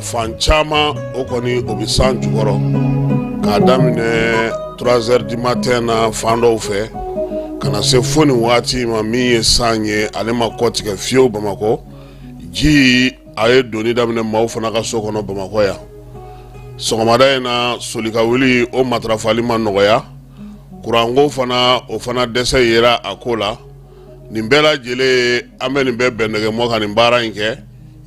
fan chama okoni obisan jukoro ka damine 3h du matin na fando fe kana se foni wati ma mi sanye ale makoti ke fio Bamako ji aye doni damine maw fana ka sokono Bamako ya sogomada na solika wili o matrafali man noya kurango fana o fana dese yera akola nimbela jele ameni be bendege mo kan mbara nke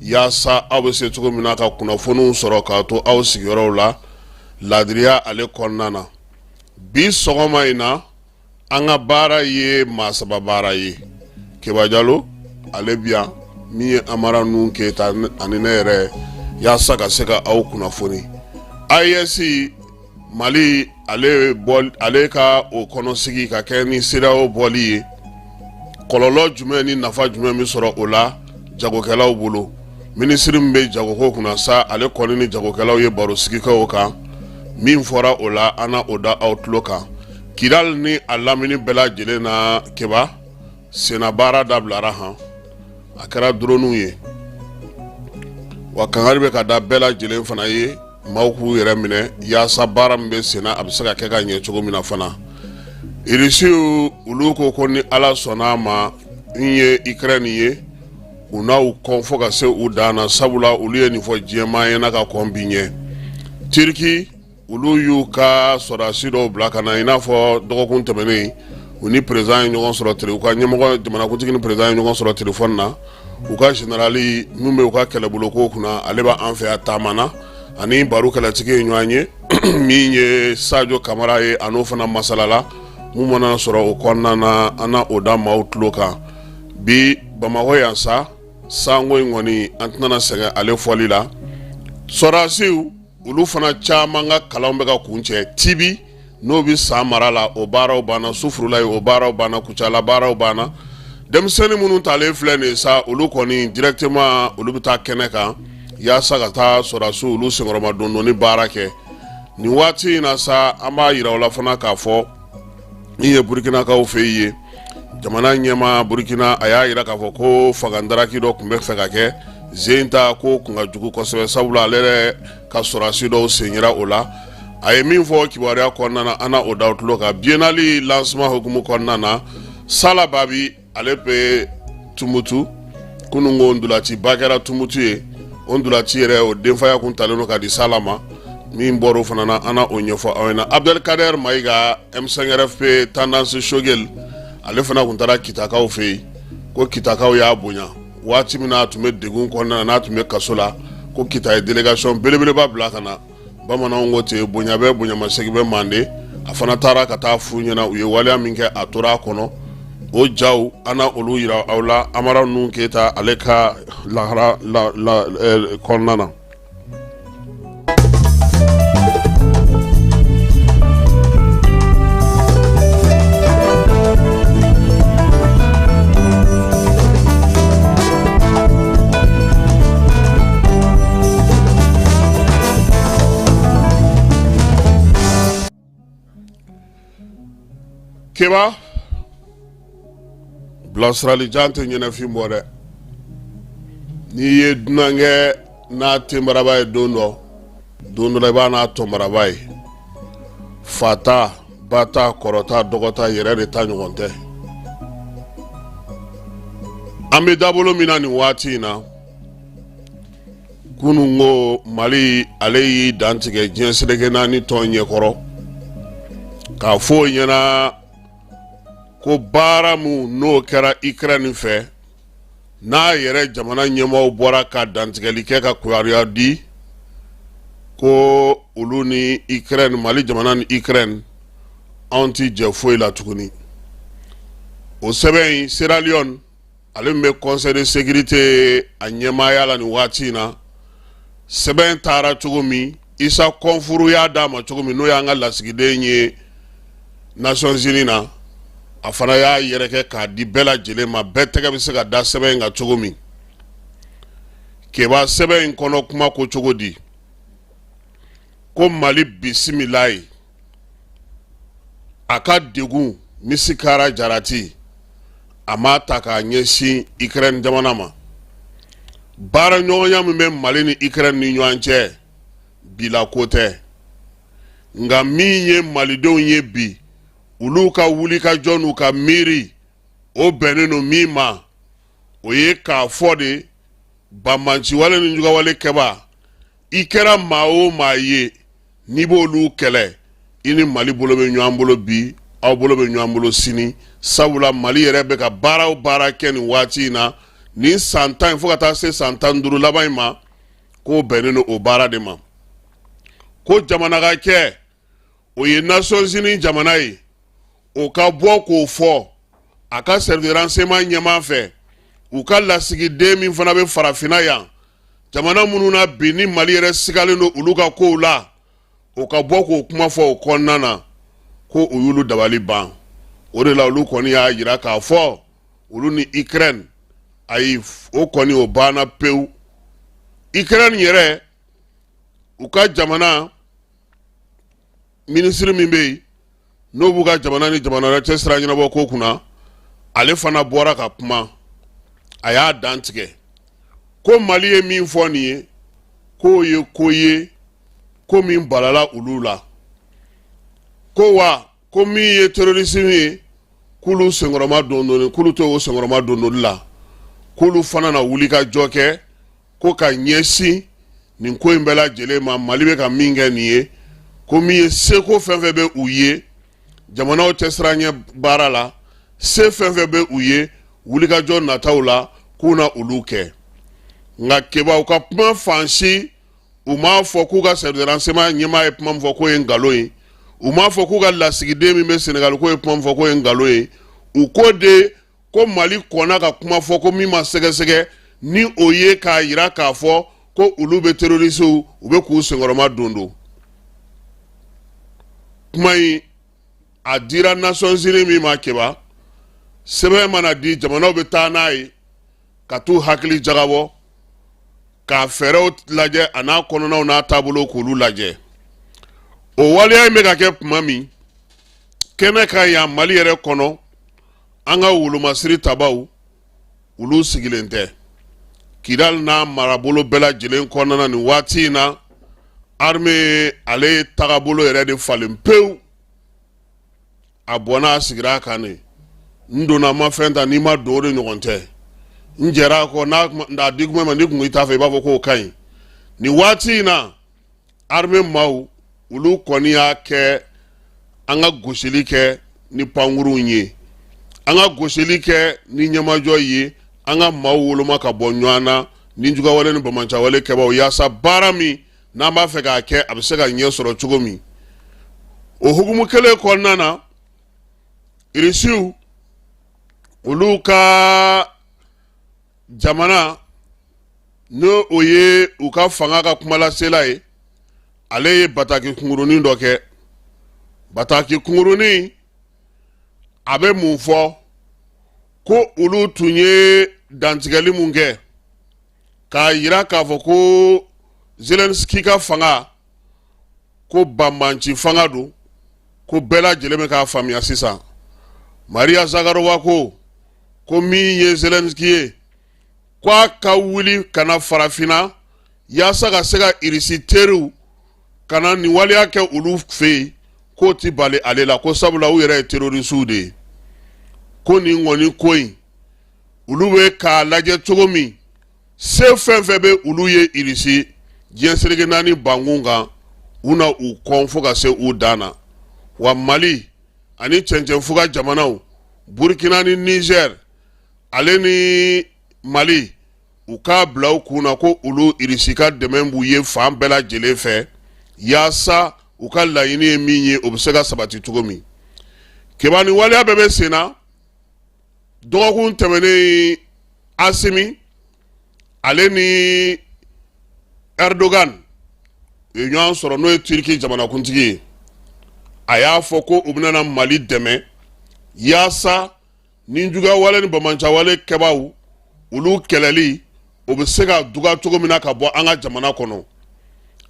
yasa aw se tugo mina ka kunafonu soro ka to aw sigiro la ladriya ale konnana bi sogoma ina anga bara ye masaba bara ye kebajalo ale bia mi amara nun ke ta aninere yasa ka seka aw kunafoni ayesi mali ale ka o kono sigi ka keni sira o boli kololo jumeni nafa jumeni soro ola jagokelaw bolo ministre mbe jago kuna sa ale koni ni jagokelaw ye baro sigi ka o kan min fora ola ana oda outlook kidal ni alamini bela jele na keba sena bara dablara ha akara dronu ye wakangarbe ka da bela jele fana ye mawku yere mine ya sabara mbe sena abisaka keka nye chogo mina fana irisi uluko koni ala sonama inye Ukraine ye una u konfoka se udana sabula uliye nifo jema yana ka kombinye Turki ulu yu ka sorasido blaka na inafo dokokun temene uni president nyogon soro tele uka nyemogo jamana kuntigi ni president nyogon soro telefone na uka generali nume uka kele buloko kuna aleba anfe atamana ani baru kala tike nyanye minye Sadio Kamara ye anofana masalala mumana soro ukonna na ana oda mautloka bi Bamako yansa sango ngoni antana sega ale folila sorasiu ulu fana chamanga kalambe ka kunche tibi no bi samarala obara obana sufrula obara obana kuchala bara obana dem seni munu tale flene sa ulu koni directement ulu bita keneka ya sagata sorasu ulu singoroma dondo ni barake ni wati na sa amba yira wala fana ka fo iye Burkina ka ofeye jamana nyema Burkina aya yira ka fo ko fagandara kido kumbe fekake zenta ko kunga jugu ko sebe sabula lere ka sorasi do senyira ola ay min fo kibari akonna ana oda outlook bienali lancement hukumu konna sala babi alepe tumutu kunungo ndulati bagara tumutu e ondulati yere o denfaya kun taleno ka di salama min boro fanana ana onyofo awena Abdelkader Maiga M5RFP tendance shogel ale fana kun tara kitakaw fe ko kitakaw ya bonya wati mina tume degun konna na tume kasola ko kita delegation belebele ba blakana bamana ngote bonya be bonya masegi be mande afana tara kata funya na uye wali aminke atura kono o jaw ana olu yira awla amara nun keta aleka la konnana keba blasrali jante nyene fi mbore ni ye dunange na timbarabay dondo le ba na tombarabay fata bata korota dogota yere de tanyogonte ambe dabolo mina ni wati na kunungo Mali ale y'i dantigɛ diɲɛ seleke naani tɔn ɲɛkɔrɔ k'a fɔ ɲɛna ko baara mun n'o kɛra Ukraine fɛ n'a yɛrɛ jamana ɲɛmaaw bɔra ka dantigɛli kɛ ka kuyariya di ko olu ni Ukraine, Mali jamana ni Ukraine anw ti jɛ foyi la tuguni. O sɛbɛn Sierra Leone ale bɛ Conseil de sécurité a ɲɛmaaya la ni waati in na, sɛbɛn taara cogo min Isa Kɔnfuru y'a d'a ma cogo min n'o y'an ka lasigiden ye Nations Unies na, a fana y'a yɛrɛ kɛ k'a di bɛɛ lajɛlen ma, bɛɛ tɛgɛ bɛ se ka da sɛbɛn in kan cogo min. Keba sɛbɛn in kɔnɔ kuma ko cogo di? Ko Mali bisimilayi a ka degun misikara jarati a ma ta k'a ɲɛsin Ukraine jamana ma. Baara ɲɔgɔnya min bɛ Mali ni Ukraine ni ɲɔgɔn cɛ bila ko tɛ, nka min ye malidenw ye bi olu ka wuli ka jɔ n'u ka miiri o bɛnnen don min ma, o ye k'a fɔ de banbanciwale ni jugawale kɛba i kɛra maa o maa ye n'i b'olu kɛlɛ i ni Mali bolo bɛ ɲɔgɔn bolo bi, aw bolo bɛ ɲɔgɔn bolo sini. Sabula Mali yɛrɛ bɛ ka baara o baara kɛ nin waati in na ni san 10 fo ka taa se san 15 laban in ma, k'o bɛnnen don o baara de ma. Ko jamana ka kɛ o ye Nations Unies jamana ye, o ka bɔ k'o fɔ a ka service de renseignement ɲɛmaa fɛ, u ka lasigiden min fana bɛ farafinna yan, jamana minnu na bi ni Mali yɛrɛ sigalen don olu ka kow la, o ka bɔ k'o kuma fɔ o kɔnɔna na ko o y'olu dabali ban. O de la olu kɔni y'a jira k'a fɔ olu ni Ukraine ayi o kɔni o banna pewu. Ukraine yɛrɛ u ka jamana ministre min bɛ yen n'o b'u ka jamana ni jamana wɛrɛ cɛ sira ɲɛnabɔ ko kunna, ale fana bɔra ka kuma, a y'a dantigɛ ko Mali ye min fɔ nin ye k'o ye ko ye ko min balala olu la, ko wa ko min ye terrorisme ye k'olu senkɔrɔma dondonni, k'olu to o senkɔrɔma dondonni la, k'olu fana na wuli ka jɔ kɛ ko ka ɲɛsin nin ko in bɛɛ lajɛlen ma. Mali bɛ ka min kɛ nin ye ko min ye seko fɛn fɛn bɛ u ye jamanaw cɛsira ɲɛ baara la, se fɛn fɛn bɛ u ye wulikajɔ nataw la k'u na olu kɛ. Nka kebaw ka kuma fansi u m'a fɔ k'u ka service de renseignement ɲɛmaa ye kuma min fɔ k'o ye nkalon ye, u m'a fɔ k'u ka lasigiden min bɛ Senegal k'o ye kuma min fɔ k'o ye nkalon ye, u ko de ko Mali kɔnna ka kuma fɔ ko min ma sɛgɛsɛgɛ ni o ye k'a jira k'a fɔ ko olu bɛ terroristew u bɛ k'u senkɔrɔma dondo. Kuma in a dira Nations Unies min ma keba, sɛbɛn mana di jamanaw bɛ taa n'a ye ka t'u hakili jagabɔ k'a fɛɛrɛw lajɛ a n'a kɔnɔnaw n'a taabolo k'olu lajɛ. O waleya in bɛ ka kɛ tuma min kɛnɛ ka yan Mali yɛrɛ kɔnɔ an ka wolomasiri tabaw olu sigilen tɛ. Kidal n'a marabolo bɛɛ lajɛlen kɔnɔna nin waati in na armée ale tagabolo yɛrɛ de falen pewu, a bɔnna a sigira a kan ne. N donna ma fɛn ta n'i ma don o de ɲɔgɔn tɛ, n jɛra a kɔ n'a di kuma ma n'i kun i t'a fɛ i b'a fɔ k'o ka ɲi. Nin waati in na armée maaw olu kɔni y'a kɛ an ka gosili kɛ ni pankuruw ye, an ka gosili kɛ ni ɲɛmajɔ ye, an ka maaw woloma ka bɔ ɲɔgɔn na ni jugawale ni bamancawale kɛbaw yaasa baara min n'an b'a fɛ k'a kɛ a bɛ se ka ɲɛ sɔrɔ cogo min. O hukumu kelen kɔnɔna na Irisiw olu ka jamana n'o o ye u ka fanga ka kumalasela ye, ale ye bataki kungurunin dɔ kɛ. Bataki kungurunin a bɛ mun fɔ ko olu tun ye dantigɛli mun kɛ k'a jira k'a fɔ ko Zelensky ka fanga ko banbanci fanga don, ko bɛɛ lajɛlen bɛ k'a faamuya sisan. Maria Zakharova ko min ye Zelensky ye k'a ka wuli kana farafinna yaasa ka se ka Irisi teriw kana nin waleya kɛ olu fɛ yen k'o ti bali ale la, ko sabula u yɛrɛ ye terroristew de ye. Ko nin ŋɔni ko in olu bɛ k'a lajɛ cogo min se fɛn fɛn bɛ olu ye irisi diɲɛ seleke naani bankun kan u na u kɔn fo ka se u dan na wa Mali ani cɛncɛnfuga jamanaw Burkina ni Niger ale ni Mali u k'a bila u kun na ko olu irisi ka dɛmɛ b'u ye fan bɛɛ lajɛlen fɛ yaasa u ka laɲini ye min ye o bɛ se ka sabati cogo min kebani waleya bɛɛ bɛ sen na dɔgɔkun tɛmɛnen Asimi ale ni Erdogan ye ɲɔgɔn sɔrɔ n'o ye Turki jamanakuntigi ye a y'a fɔ ko u bɛna Mali dɛmɛ yaasa ni juguya wale ni bamanan wale kɛbaaw olu kɛlɛli o bɛ se ka duga cogo min na ka bɔ an ka jamana kɔnɔ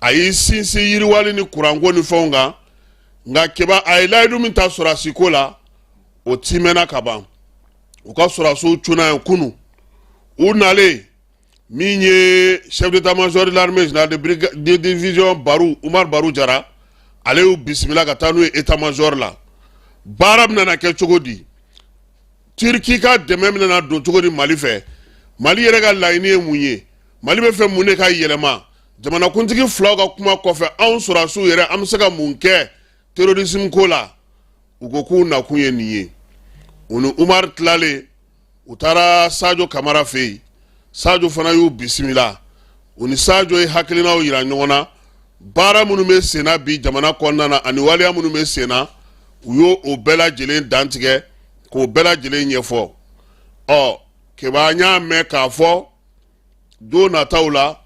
a y'i sinsin yiriwali ni kuranko ni fɛnw kan nka keba a ye layidu min ta sɔrɔdasi ko la o timɛnna ka ban u ka sɔrɔdasiw cunna ye kunu u nalen min ye chef d'état-major de l'armée générale de division Baru Umar Baru Jara ale y'u bisimila ka taa n'u ye état-major la baara bɛna kɛ cogo di Turki ka dɛmɛ bɛna don cogo di Mali fɛ Mali yɛrɛ ka laɲini ye mun ye Mali bɛ fɛ mun de ka yɛlɛma jamanakuntigi filaw ka kuma kɔfɛ anw sɔrɔdasiw yɛrɛ an bɛ se ka mun kɛ terrorisme ko la u ko k'u nakun ye nin ye u ni Umar tilalen u taara Sadio Kamara fɛ yen Sadio fana y'u bisimila u ni Sadio ye hakilinaw yira ɲɔgɔn na baara minnu bɛ sen na bi jamana kɔnɔna na ani waleya minnu bɛ sen na u y'o bɛɛ lajɛlen dantigɛ k'o bɛɛ lajɛlen ɲɛfɔ keba an y'a mɛn k'a fɔ don nataw la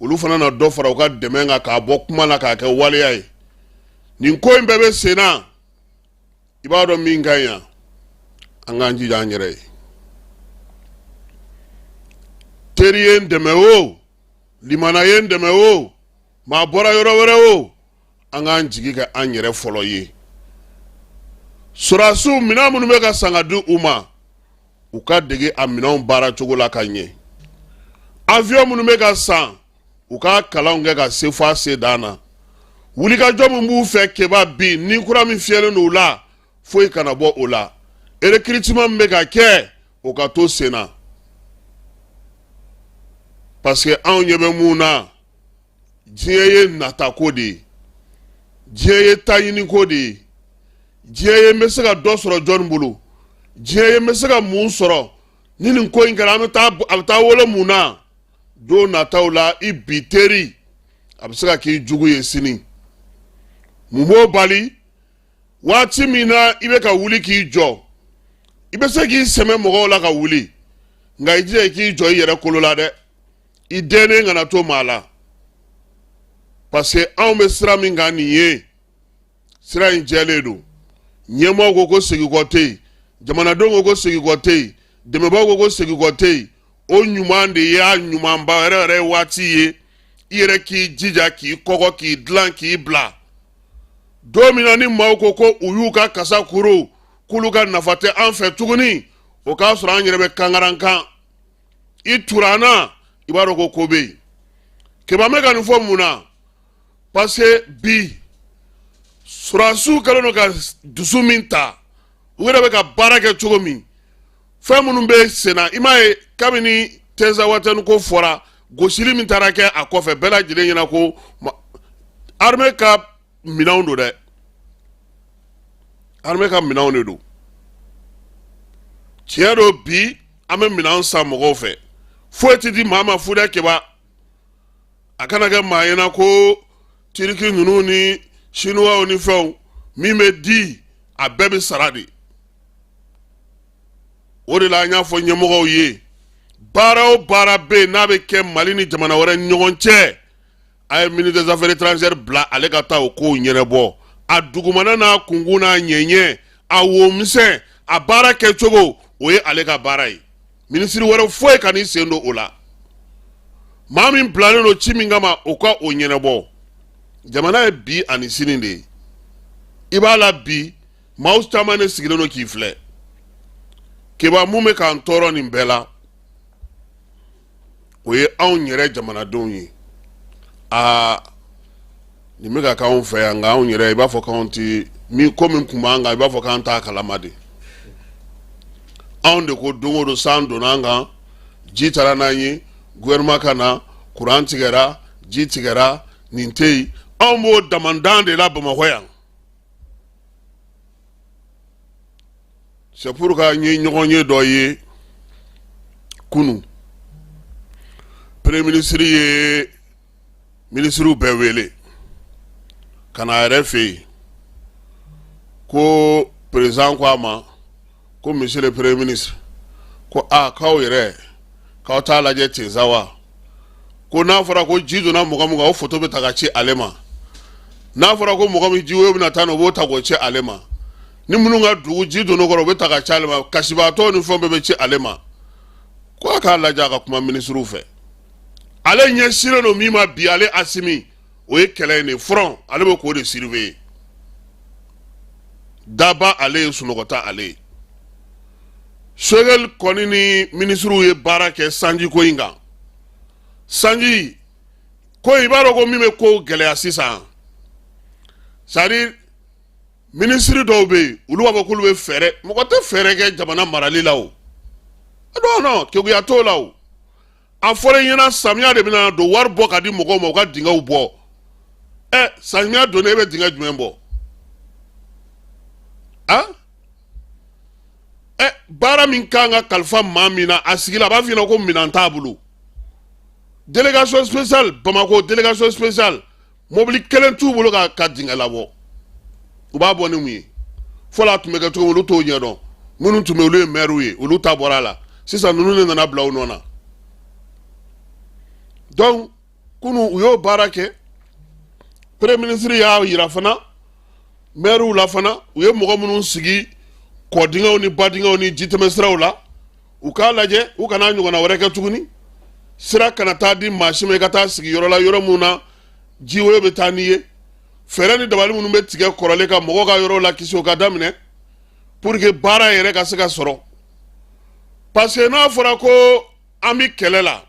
olu fana na dɔ fara u ka dɛmɛ kan k'a bɔ kuma na k'a kɛ waleya ye nin ko in bɛɛ bɛ sen na i b'a dɔn min ka ɲi yan an k'an jija an yɛrɛ ye teri ye n dɛmɛ o limana ye n dɛmɛ o maa bɔra yɔrɔ wɛrɛ o an k'an jigi kɛ an yɛrɛ fɔlɔ ye sɔrɔdasiw minɛn minnu bɛ ka san ka di u ma u ka dege a minɛnw baara cogo la ka ɲɛ avion minnu bɛ ka san u ka kalanw kɛ ka se fɔ a se dan na wulikajɔ min b'u fɛ keba bi ni kura min fiyɛlen don u la foyi kana bɔ o la recrutement min bɛ ka kɛ o ka to sen na parce que anw ɲɛ bɛ mun na diɲɛ ye natako de ye diɲɛ ye taɲini ko de ye diɲɛ ye n bɛ se ka dɔ sɔrɔ jɔnni bolo diɲɛ ye n bɛ se ka mun sɔrɔ ni nin ko in kɛra a bɛ taa wolo mun na don nataw la i bi teri a bɛ se ka k'i jugu ye sini mun b'o bali waati min na i bɛ ka wuli k'i jɔ i bɛ se k'i sɛmɛ mɔgɔw la ka wuli nka i jija i k'i jɔ i yɛrɛ kolo la dɛ i dɛnnen kana to maa la parce que anw bɛ sira min kan nin ye sira in jɛlen don ɲɛmɔgɔw ko segin kɔ tɛ yen jamanadenw ko segin kɔ tɛ yen dɛmɛbagaw ko segin kɔ tɛ yen o ɲuman de y'a ɲumanba yɛrɛ yɛrɛ waati ye i yɛrɛ k'i jija k'i kɔgɔ k'i dilan k'i bila don min na ni maaw ko u y'u ka kasa kuru k'olu ka nafa tɛ an fɛ tuguni o k'a sɔrɔ an yɛrɛ bɛ kangarankan i turanna i b'a dɔn ko bɛ yen keba mɛ ka nin fɔ mun na parce que bi sɔrɔdasiw kɛlen don ka dusu min ta u yɛrɛ bɛ ka baara kɛ cogo min fɛn minnu bɛ sen na i m'a ye kabini Teza Watani ko fɔra gosili min taara kɛ a kɔfɛ bɛɛ lajɛlen ɲɛna ko armée ka minɛnw don dɛ armée ka minɛnw de don tiɲɛ don bi an bɛ minɛn san mɔgɔw fɛ foyi tɛ di maa ma fu dɛ keba a kana kɛ maa ɲɛna ko Turki ninnu ni Chinois ni fɛnw min bɛ di a bɛɛ bɛ sara de o de la an y'a fɔ ɲɛmɔgɔw ye baara o baara bɛ yen n'a bɛ kɛ Mali ni jamana wɛrɛ ni ɲɔgɔn cɛ a ye ministre des affaires étrangères bila ale ka taa o kow ɲɛnabɔ a dugumana n'a kunkun n'a ɲɛɲɛ a womisɛn a baara kɛcogo o ye ale ka baara ye ministre wɛrɛ foyi ka n'i sen don o la maa min bilalen don ci min kama o ka o ɲɛnabɔ jamana ye bi ani sini de ye i b'a la bi maaw caman de sigilen don k'i filɛ keba mun bɛ k'an tɔɔrɔ nin bɛɛ la o ye anw yɛrɛ jamanadenw ye nin bɛ ka k'anw fɛ yan nka anw yɛrɛ i b'a fɔ k'anw tɛ ko min kun b'an kan i b'a fɔ k'an t'a kalama de anw de ko don o don san donna an kan ji taara n'an ye gouvernement kana courant tigɛra ji tigɛra nin tɛ yen anw b'o damandan de la Bamakɔ yan c'est pour que n ye ɲɔgɔn ye dɔ ye kunu premier ministre ye ministre bɛɛ wele ka na a yɛrɛ fɛ yen ko président ko a ma ko monsieur le premier ministre ko k'aw yɛrɛ k'aw t'a lajɛ ten sa wa ko n'a fɔra ko ji donna mɔgɔ min kan o photo bɛ ta ka ci ale ma n'a fɔra ko mɔgɔ min ji woyo bɛna taa o b'o ta k'o ci ale ma ni minnu ka dugu ji donna kɔrɔ o bɛ ta ka ci ale ma kasibaatɔ ni fɛn bɛɛ bɛ ci ale ma ko a k'a lajɛ a ka kuma ministre fɛ ale ɲɛsinnen don min ma bi ale Asimi o ye kɛlɛ in de front ale bɛ k'o de surveiller daba ale ye sunɔgɔta ale ye Sogɛl kɔni ni ministre ye baara kɛ sanji ko in kan sanji ko i b'a dɔn ko min bɛ ko gɛlɛya sisan c'est à dire ministre dɔw bɛ yen olu b'a fɔ k'olu bɛ fɛɛrɛ mɔgɔ tɛ fɛɛrɛ kɛ jamana marali la o non keguya t'o la o a fɔra i ɲɛna samiya de bɛna don wari bɔ ka di mɔgɔw ma u ka dingɛw bɔ samiya donnen e bɛ dingɛ jumɛn bɔ baara min kan ka kalifa maa min na a sigila a b'a f'i ɲɛna ko minɛn t'a bolo délégation spéciale Bamako délégation spéciale mobili kelen t'u bolo ka dingɛ labɔ u b'a bɔ ni mun ye fɔlɔ a tun bɛ kɛ cogo min olu t'o ɲɛdɔn minnu tun bɛ olu ye maire ye olu ta bɔra a la sisan ninnu de nana bila u nɔ na donc kunu u y'o baara kɛ premier ministre y'a yira fana maire la fana u ye mɔgɔ minnu sigi kɔdingɛw ni badingɛw ni jitɛmɛsiraw la u k'a lajɛ u kana ɲɔgɔnna wɛrɛ kɛ tuguni sira kana taa di maa si ma i ka taa sigi yɔrɔ la yɔrɔ mun na ji woyo bɛ taa n'i ye fɛɛrɛ ni dabali minnu bɛ tigɛ kɔrɔlen ka mɔgɔw ka yɔrɔ la kisi o ka daminɛ pour que baara yɛrɛ ka se ka sɔrɔ parce que n'a fɔra ko an bɛ kɛlɛ la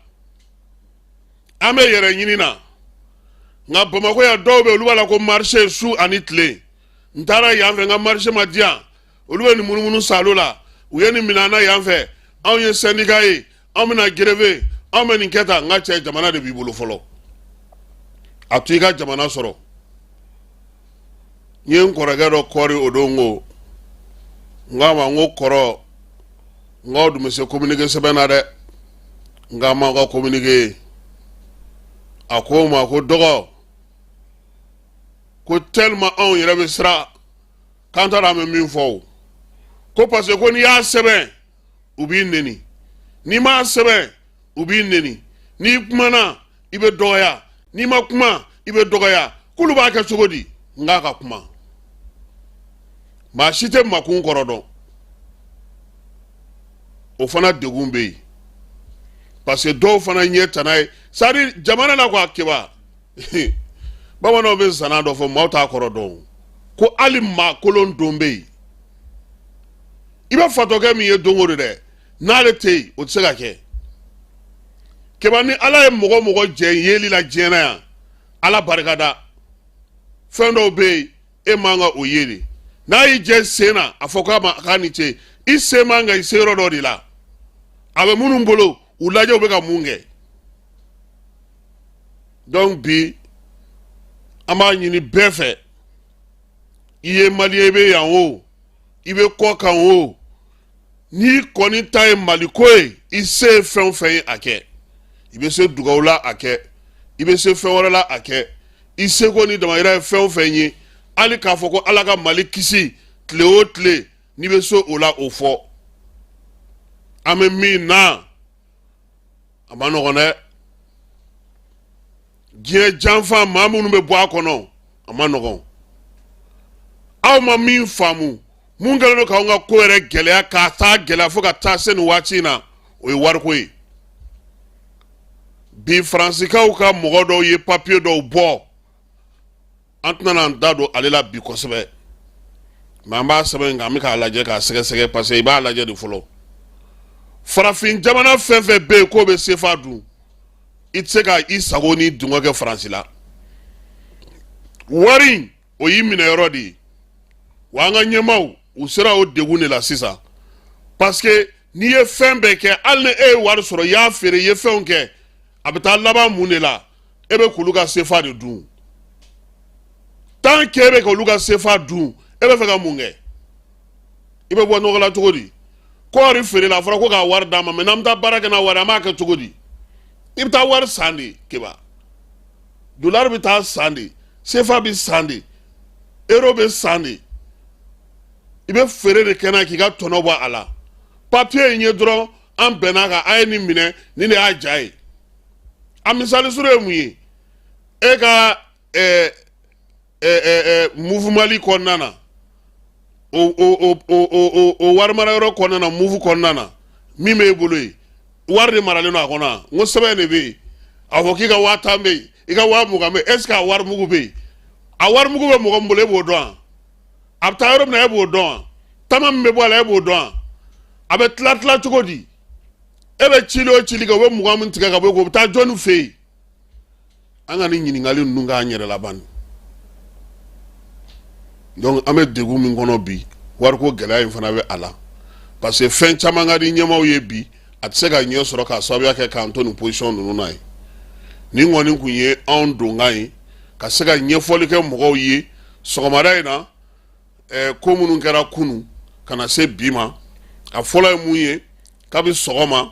an bɛ yɛrɛ ɲini na nka Bamakɔ yan dɔw bɛ olu b'a la ko marché su ani tile n taara yan fɛ n ka marché ma di yan olu bɛ nin munumunu salo la u ye nin minɛ an na yan fɛ anw ye syndicat ye anw bɛna grève anw bɛ nin kɛ tan n ka cɛ jamana de b'i bolo fɔlɔ a to i ka jamana sɔrɔ n ye n kɔrɔkɛ dɔ kɔri o don ko n k'a ma n ko kɔrɔ n k'aw dun bɛ se communiqué sɛbɛn na dɛ n k'a ma ka communiqué a ko n ma ko dɔgɔ ko tellement anw yɛrɛ bɛ siran k'an t'a dɔn an bɛ min fɔ o ko parce que ko n'i y'a sɛbɛn u b'i neni n'i m'a sɛbɛn u b'i neni n'i kumana i bɛ dɔgɔya n'i ma kuma i bɛ dɔgɔya k'olu b'a kɛ cogo di n k'a ka kuma maa si tɛ makun kɔrɔ dɔn o fana degun bɛ yen parce que dɔw fana ɲɛ tana ye c'est à dire jamana la quoi keba bamananw bɛ zana dɔ fɔ maaw t'a kɔrɔ dɔn ko hali maa kolon don bɛ yen i bɛ fatɔkɛ min ye don o don dɛ n'ale tɛ yen o tɛ se ka kɛ keba ni ala ye mɔgɔ mɔgɔ jɛ yeli la diɲɛ na yan ala barikada fɛn dɔw bɛ yen e man ka o ye de n'a y'i jɛ sen na a fɔ k'a ni ce i sen man ka i se yɔrɔ dɔ de la a bɛ minnu bolo u lajɛ u bɛ ka mun kɛ donc bi an b'a ɲini bɛɛ fɛ i ye maliyɛn i bɛ yan o i bɛ kɔ kan o n'i kɔni ta ye maliko ye i se ye fɛn o fɛn ye a kɛ i bɛ se dugawu la a kɛ i bɛ se fɛn wɛrɛ la a kɛ i seko ni damayira ye fɛn o fɛn ye hali k'a fɔ ko ala ka mali kisi tile o tile n'i bɛ se o la o fɔ an bɛ min na a ma nɔgɔn dɛ diɲɛ janfa maa minnu bɛ bɔ a kɔnɔ a ma nɔgɔn aw ma min faamu mun kɛlen don k'anw ka ko yɛrɛ gɛlɛya k'a taa gɛlɛya fo ka taa se nin waati in na o ye wariko ye bi faransikaw ka mɔgɔ dɔw ye papiye dɔw bɔ an tɛna n'an da don ale la bi kosɛbɛ mɛ an b'a sɛbɛn nka an bɛ k'a lajɛ k'a sɛgɛsɛgɛ parce que i b'a lajɛ de fɔlɔ farafin jamana fɛn fɛn bɛ yen k'o bɛ sefa dun i tɛ se ka i sago ni dungɔ kɛ faransi la wari o y'i minɛ yɔrɔ de ye wa an ka ɲɛmaaw u sera o degun de la sisan parce que n'i ye fɛn bɛɛ kɛ hali ni e ye wari sɔrɔ i y'a feere i ye fɛnw kɛ a bɛ taa laban mun de la e bɛ k'olu ka sefa de dun tant que e bɛ k'olu ka sefa dun e bɛ fɛ ka mun kɛ i bɛ bɔ nɔgɔ la cogo di kɔɔri feere la a fɔra ko k'a wari d'a ma mɛ n'an bɛ taa baara kɛ n'a wari an b'a kɛ cogo di i bɛ taa wari san de keba dolari bɛ taa san de sefa bɛ san de euro bɛ san de i bɛ feere de kɛ n'a k'i ka tɔnɔ bɔ a la papiye in ye dɔrɔn an bɛnna kan a ye nin minɛ nin de y'a ja ye a misali suru ye mun ye e ka muvumali kɔnɔna na o wari mara yɔrɔ kɔnɔna na muvu kɔnɔna na min bɛ e bolo ye wari de maralen don a kɔnɔ n ko sɛbɛn de bɛ yen a fɔ k'i ka 5000 bɛ yen i ka 20000 bɛ yen est ce que a wari mugu bɛ yen a wari mugu bɛ mɔgɔ min bolo e b'o dɔn a bɛ taa yɔrɔ min na e b'o dɔn tama min bɛ bɔ a la e b'o dɔn a bɛ tila cogo di e bɛ cili o cili kɛ u bɛ 20 min tigɛ ka bɔ o bɛ taa jɔnni fɛ yen an ka nin ɲininkali ninnu k'an yɛrɛ laban donc an bɛ degun min kɔnɔ bi wariko gɛlɛya in fana bɛ a la parce que fɛn caman ka di ɲɛmaaw ye bi a tɛ se ka ɲɛ sɔrɔ k'a sababuya kɛ k'an to nin position ninnu na ye nin kɔni kun ye anw donkan ye ka se ka ɲɛfɔli kɛ mɔgɔw ye sɔgɔmada in na ko minnu kɛra kunun ka na se bi ma a fɔlɔ ye mun ye kabi sɔgɔma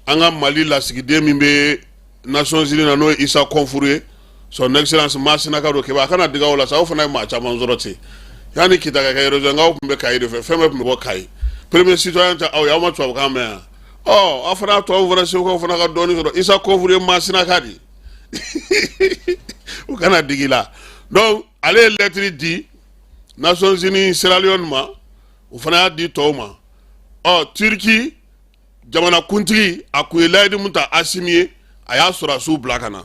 an ka Mali lasigiden min bɛ Nations Unies na n'o ye Isa Kɔnfuru ye son excellence Masina Kado Keba a kana diga o la sa o fana ye maa caman sɔrɔ ten yanni kita ka kɛ région nkaw tun bɛ Kayi de fɛ fɛn bɛɛ tun bɛ bɔ Kayi premier citoyen tɛ aw ye aw ma tubabukan mɛn yan aw fana tubabu fana segukaw fana ka dɔɔnin sɔrɔ Isa Kɔnfuru ye Masina Ka de u kana digi la donc ale ye lettre di Nations Unies Sierra Leone ma o fana y'a di tɔw ma Turki jamana kuntigi a kun ye layidu mun ta Asimi ye a y'a sɔrɔsiw bila ka na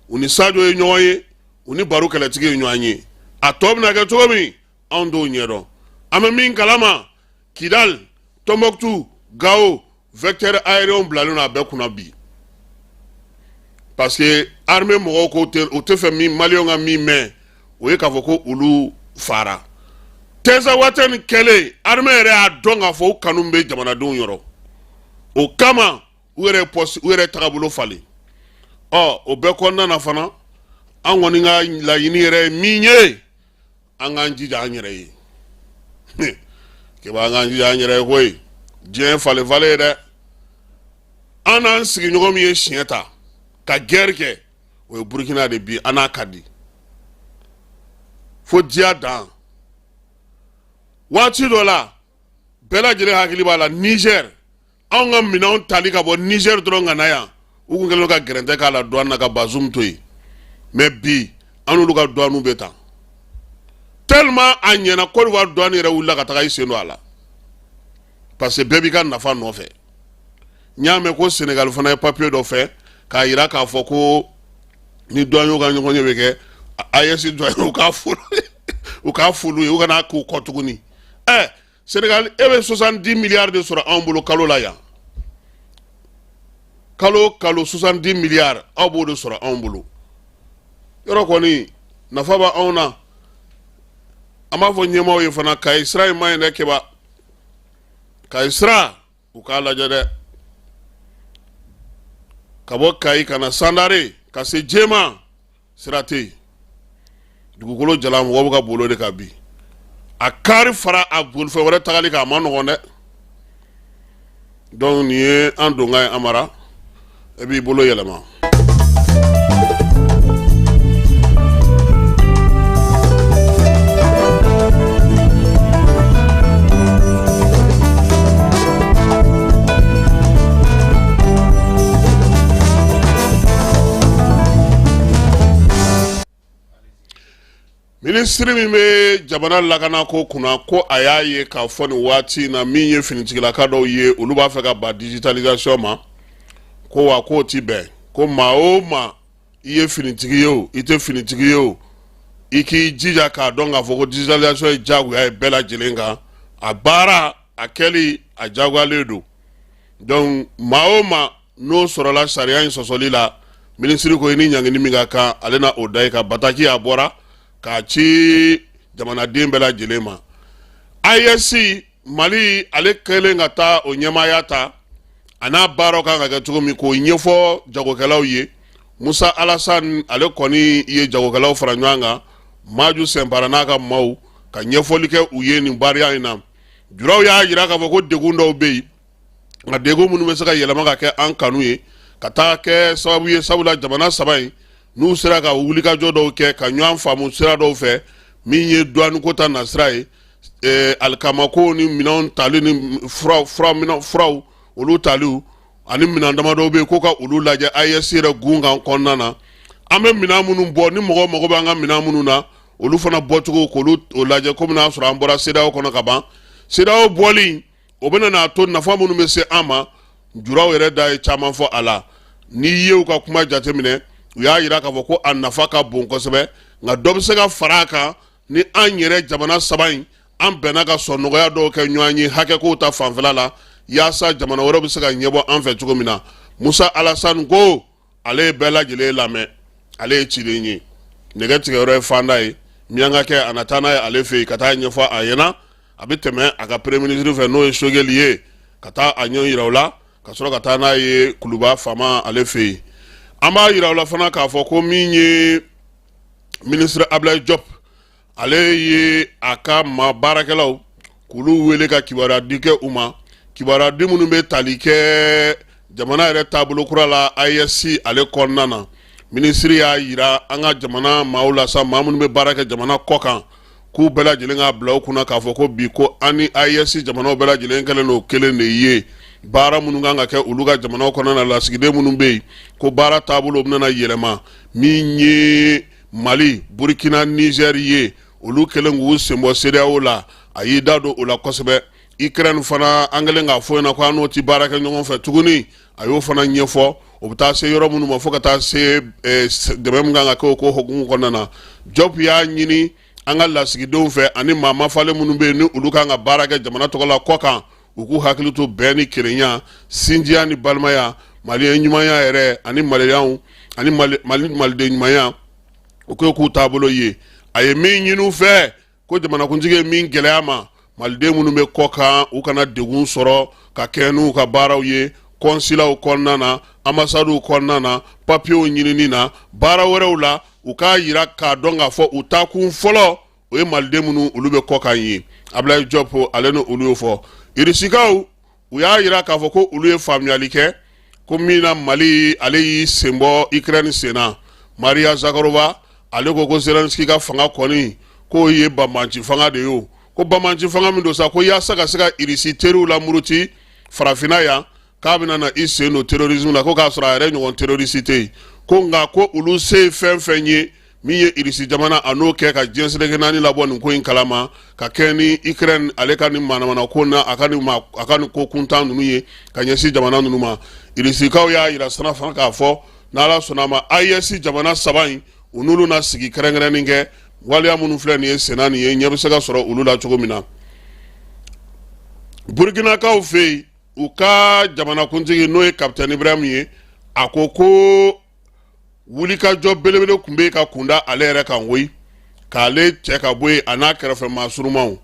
u ni Sadio ye ɲɔgɔn ye u ni Baro kɛlɛtigi ye ɲɔgɔn ye a tɔ bɛna kɛ cogo min anw t'o ɲɛdɔn an bɛ min kalama Kidal Tombouctou Gao vecteur aérien bilalen don a bɛɛ kunna bi parce que armée mɔgɔw ko o tɛ fɛ min maliyɛnw ka min mɛn o ye k'a fɔ ko olu fara Teza Wateni kɛlen armée yɛrɛ y'a dɔn k'a fɔ u kanu bɛ jamanadenw yɔrɔ o kama u yɛrɛ tagabolo falen o bɛɛ kɔnɔna na fana an kɔni ka laɲini yɛrɛ ye min ye an k'an jija an yɛrɛ ye keba an k'an jija an yɛrɛ ye koyi diɲɛ falen ye dɛ an n'an sigiɲɔgɔn min ye siɲɛ ta ka guerre kɛ o ye Burkina de bi an n'a ka di fo diya dan waati dɔ la bɛɛ lajɛlen hakili b'a la Niger anw ka minɛnw tali ka bɔ Niger dɔrɔn ka na yan u kun kɛlen ka gɛrɛntɛ k'a la douane na ka Bazoum to yen mais bi an n'olu ka douane bɛ tan tellement a ɲɛna Côte d'Ivoire douane yɛrɛ wulila ka taga i sen don a la parce que bɛɛ b'i ka nafa nɔfɛ n y'a mɛn ko Sénégal fana ye papier dɔ fɛ k'a jira k'a fɔ ko ni douaniers ka ɲɔgɔn ye bɛ kɛ AES douaniers u k'a fulu ye u kana k'u kɔ tuguni Sénégal e bɛ 70 milliards de sɔrɔ anw bolo kalo la yan kalo 70 milliards aw b'o de sɔrɔ anw bolo yɔrɔ kɔni nafa b'a anw na an b'a fɔ ɲɛmaaw ye fana Kayi sira in man ɲi dɛ keba Kayi sira u k'a lajɛ dɛ ka bɔ Kayi ka na Sandare ka se Jema sira tɛ yen dugukolo jalan mɔgɔw bɛ ka bolo de ka bi a kari fara a bolifɛn wɛrɛ tagali kan a ma nɔgɔn dɛ donc nin ye an donkan ye Amara e b'i bolo yɛlɛma ministre min bɛ jamana lakana ko kunna ko a y'a ye k'a fɔ nin waati na min ye finitigilaka dɔw ye olu b'a fɛ ka ba digitalisation ma ko wa k'o ti bɛn ko maa o maa i ye finitigi ye o i tɛ finitigi ye o i k'i jija k'a dɔn k'a fɔ ko digitalisation ye diyagoya ye bɛɛ lajɛlen kan a baara a kɛli a diyagoyalen don donc maa o maa n'o sɔrɔla sariya in sɔsɔli la ministre ko i ni ɲangini min ka kan ale na o da i kan bataki a bɔra k'a ci jamanaden bɛɛ lajɛlen ma AES Mali ale kɛlen ka taa o ɲɛmaaya ta ana baaraw kan ka kɛ cogo min k'o ɲɛfɔ jagokɛlaw ye. Musa Alassane ale kɔni ye jagokɛlaw fara ɲɔgɔn kan Maju Sɛnpara n'a ka maaw ka ɲɛfɔli kɛ u ye nin baara in na. Juraw y'a jira k'a fɔ ko degun dɔw bɛ yen nka degun minnu bɛ se ka yɛlɛma ka kɛ an kanu ye ka taa kɛ sababu ye sabula jamana saba in n'u sera ka wulikajɔ dɔw kɛ ka ɲɔgɔn faamu sira dɔw fɛ min ye douane ko ta nasira ye alikamako ni minɛnw tali ni furaw olu taliw ani minɛn damadɔw bɛ yen ko ka olu lajɛ AES yɛrɛ gun kan kɔnɔna na an bɛ minɛn minnu bɔ ni mɔgɔ mago bɛ an ka minɛn minnu na olu fana bɔcogo k'olu lajɛ komi n'a sɔrɔ an bɔra CEDEAO kɔnɔ ka ban CEDEAO bɔli o bɛna n'a to nafa minnu bɛ se an ma juraw yɛrɛ da ye caman fɔ a la n'i ye u ka kuma jateminɛ u y'a jira k'a fɔ ko a nafa ka bon kosɛbɛ nka dɔ bɛ se ka fara a kan ni an yɛrɛ jamana saba in an bɛnna ka sɔn nɔgɔya dɔw kɛ ɲɔgɔn ye hakɛkow ta fanfɛla la yaasa jamana wɛrɛ bɛ se ka ɲɛbɔ an fɛ cogo min na. Musa Alassane ko ale ye bɛɛ lajɛlen lamɛn ale ye ciden ye nɛgɛ tigɛyɔrɔ ye Fanda ye Miyankakɛ a na taa n'a ye ale fɛ yen ka taa ɲɛfɔ a ɲɛna a bɛ tɛmɛ a ka premier ministre fɛ n'o ye Sogɛli ye ka taa a ɲɛ yira u la ka sɔrɔ ka taa n'a ye Kuluba Fama ale fɛ yen. An b'a yira u la fana k'a fɔ ko min ye ministre Ablaye Diop ale ye a ka baarakɛlaw k'olu wele ka kibaruya di kɛ u ma kibaruya di minnu bɛ tali kɛ jamana yɛrɛ taabolo kura la AES ale kɔnɔna na ministre y'a yira an ka jamana maaw la sa maa minnu bɛ baara kɛ jamana kɔ kan k'u bɛɛ lajɛlen ka bila u kunna k'a fɔ ko bi ko an ni AES jamanaw bɛɛ lajɛlen kɛlen n'o kelen de ye baara minnu kan ka kɛ olu ka jamanaw kɔnɔna na lasigiden minnu bɛ yen ko baara taabolo bɛna yɛlɛma min ye Mali Burkina Niger ye olu kɛlen k'u senbɔ CEDEAO la a y'i da don o la kosɛbɛ. Ukraine fana an kɛlen k'a fɔ ɲɛna ko an n'o ti baara kɛ ɲɔgɔn fɛ tuguni a y'o fana ɲɛfɔ o bɛ taa se yɔrɔ minnu ma fo ka taa se dɛmɛ min kan ka kɛ o ko hukumu kɔnɔna na. Diop y'a ɲini an ka lasigidenw fɛ ani maa mafalen minnu bɛ yen ni olu kan ka baara kɛ jamana tɔgɔ la kɔ kan u k'u hakili to bɛn ni kelenya sinjiya ni balimaya maliyɛn ɲumanya yɛrɛ ani maliyɛnw ani maliden ɲumanya u k'u taabolo ye. A ye min ɲini u fɛ ko jamanakuntigi ye min gɛlɛya ma maliden minnu bɛ kɔ kan u kana degun sɔrɔ ka kɛ n'u ka baaraw ye kɔnsilaw kɔnɔna na ambasaduw kɔnɔna na papiyew ɲinini na baara wɛrɛw la u k'a yira k'a dɔn k'a fɔ u taakun fɔlɔ o ye maliden minnu olu bɛ kɔ kan ye. Ablaye Diop ale ni olu y'o fɔ. Irisikaw u y'a yira k'a fɔ ko olu ye faamuyali kɛ ko min na Mali ale y'i senbɔ Ukraine senna Maria Zakharova ale ko Zelensky ka fanga kɔni k'o ye banbanci fanga de ye ko banbanci fanga min don sa ko yaasa ka se ka Irisi teriw la muruti farafinna yan k'a bɛna na i sen don terrorisme la ko k'a sɔrɔ a yɛrɛ ɲɔgɔn terroriste tɛ yen ko nka ko olu se ye fɛn fɛn ye min ye Irisi jamana a n'o kɛ ka diɲɛ seleke naani labɔ nin ko in kalama ka kɛ ni Ukraine ale ka ni manamana ko na a ka ni ko kuntan ninnu ye ka ɲɛsin jamana ninnu ma. Irisikaw y'a yira sana fana k'a fɔ n'Ala sɔnna ma AES jamana saba in u n'olu na sigi kɛrɛnkɛrɛnnin kɛ waliya minnu filɛ nin ye senna nin ye ɲɛ bɛ se ka sɔrɔ olu la cogo min na. Burkinakaw fɛ yen u ka jamanakuntigi n'o ye Capitaine Ibrahim ye a ko ko wulikajɔ belebele tun bɛ ka kunda ale yɛrɛ kan koyi k'ale cɛ ka bɔ yen a n'a kɛrɛfɛ maa surumanw